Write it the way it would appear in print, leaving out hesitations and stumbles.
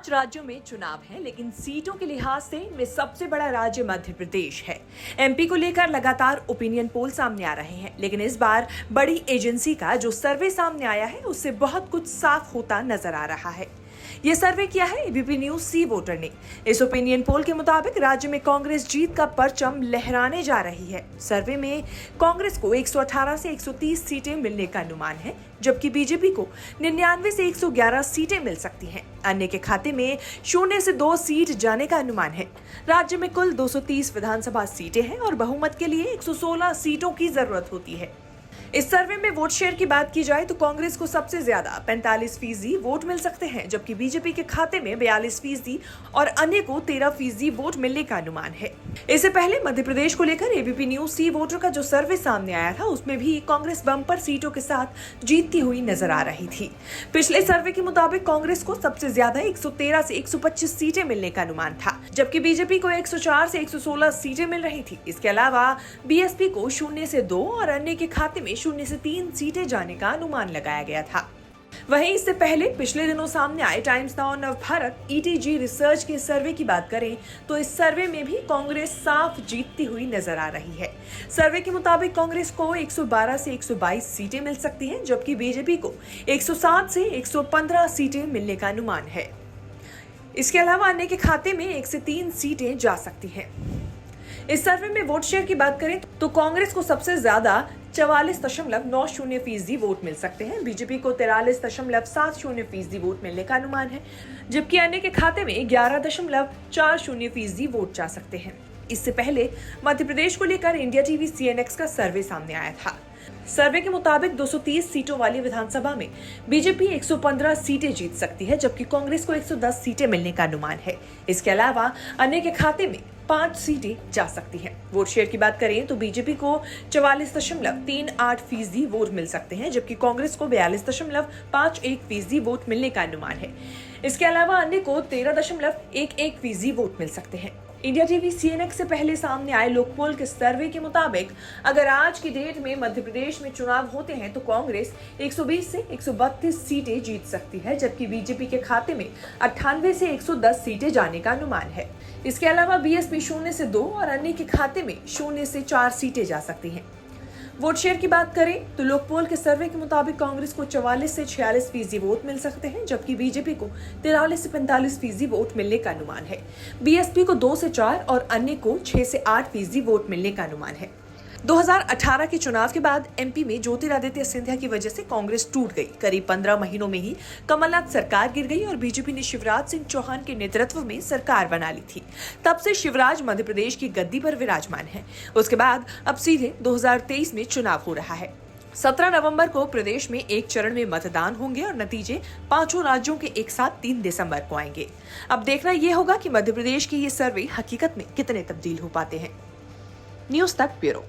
5 राज्यों में चुनाव है, लेकिन सीटों के लिहाज से इनमें सबसे बड़ा राज्य मध्य प्रदेश है। एमपी को लेकर लगातार ओपिनियन पोल सामने आ रहे हैं, लेकिन इस बार बड़ी एजेंसी का जो सर्वे सामने आया है उससे बहुत कुछ साफ होता नजर आ रहा है। ये सर्वे किया है एबीपी न्यूज सी वोटर ने। इस ओपिनियन पोल के मुताबिक राज्य में कांग्रेस जीत का परचम लहराने जा रही है। सर्वे में कांग्रेस को 118 से 130 सीटें मिलने का अनुमान है, जबकि बीजेपी को 99 से 111 सीटें मिल सकती हैं। अन्य के खाते में 0 से 2 सीट जाने का अनुमान है। राज्य में कुल 230 विधानसभा सीटें हैं और बहुमत के लिए 116 सीटों की जरूरत होती है। इस सर्वे में वोट शेयर की बात की जाए तो कांग्रेस को सबसे ज्यादा 45% वोट मिल सकते हैं, जबकि बीजेपी के खाते में 42% और अन्य को 13% वोट मिलने का अनुमान है। इससे पहले मध्य प्रदेश को लेकर एबीपी न्यूज सी वोटर का जो सर्वे सामने आया था उसमें भी कांग्रेस बम्पर सीटों के साथ जीतती हुई नजर आ रही थी। पिछले सर्वे के मुताबिक कांग्रेस को सबसे ज्यादा 113 से 125 सीटें मिलने का अनुमान था, जबकि बीजेपी को 104 से 116 सीटें मिल रही थी। इसके अलावा बीएसपी को 0 से 2 और अन्य के खाते में 0 से 3 सीटें जाने का अनुमान लगाया गया था। वहीं इससे पहले पिछले दिनों सामने आए times now Navbharat ETG research के सर्वे की बात करें तो इस सर्वे में भी कांग्रेस साफ जीतती हुई नजर आ रही है। सर्वे के मुताबिक कांग्रेस को 112 से 122 सीटें मिल सकती हैं, जबकि बीजेपी को 107 से 115 सीटें मिलने का अनुमान है। इसके अलावा अन्य के खाते में 1 से 3 सीटें जा सकती हैं। इस सर्वे में वोट शेयर की बात करें तो कांग्रेस को सबसे ज्यादा 44.90% वोट मिल सकते हैं। बीजेपी को 43.70% वोट मिलने का अनुमान है, जबकि अन्य के खाते में 11.40% वोट जा सकते हैं। इससे पहले मध्य प्रदेश को लेकर इंडिया टीवी सीएनएक्स का सर्वे सामने आया था। सर्वे के मुताबिक 230 सीटों वाली विधानसभा में बीजेपी 115 सीटें जीत सकती है, जबकि कांग्रेस को 110 सीटें मिलने का अनुमान है। इसके अलावा अन्य के खाते में 5 सीटें जा सकती हैं। वोट शेयर की बात करें तो बीजेपी को 44.38% वोट मिल सकते हैं, जबकि कांग्रेस को 42.51% वोट मिलने का अनुमान है। इसके अलावा अन्य को 13.11% वोट मिल सकते हैं। इंडिया टीवी सीएनएक्स से पहले सामने आए लोकपोल के सर्वे के मुताबिक अगर आज की डेट में मध्य प्रदेश में चुनाव होते हैं तो कांग्रेस 120 से 132 सीटें जीत सकती है, जबकि बीजेपी के खाते में 98 से 110 सीटें जाने का अनुमान है। इसके अलावा बीएसपी 0 से 2 और अन्य के खाते में 0 से 4 सीटें जा सकती हैं। वोट शेयर की बात करें तो लोकपोल के सर्वे के मुताबिक कांग्रेस को 44 से 46% वोट मिल सकते हैं, जबकि बीजेपी को 43 से 45% वोट मिलने का अनुमान है। बीएसपी को 2 से 4 और अन्य को 6 से 8% वोट मिलने का अनुमान है। 2018 के चुनाव के बाद एमपी में ज्योतिरादित्य सिंधिया की वजह से कांग्रेस टूट गई। करीब 15 महीनों में ही कमलनाथ सरकार गिर गई और बीजेपी ने शिवराज सिंह चौहान के नेतृत्व में सरकार बना ली थी। तब से शिवराज मध्य प्रदेश की गद्दी पर विराजमान है। उसके बाद अब सीधे 2023 में चुनाव हो रहा है। 17 नवंबर को प्रदेश में एक चरण में मतदान होंगे और नतीजे 5 राज्यों के एक साथ 3 दिसंबर को आएंगे। अब देखना यह होगा कि मध्य प्रदेश के ये सर्वे हकीकत में कितने तब्दील हो पाते हैं। न्यूज तक ब्यूरो।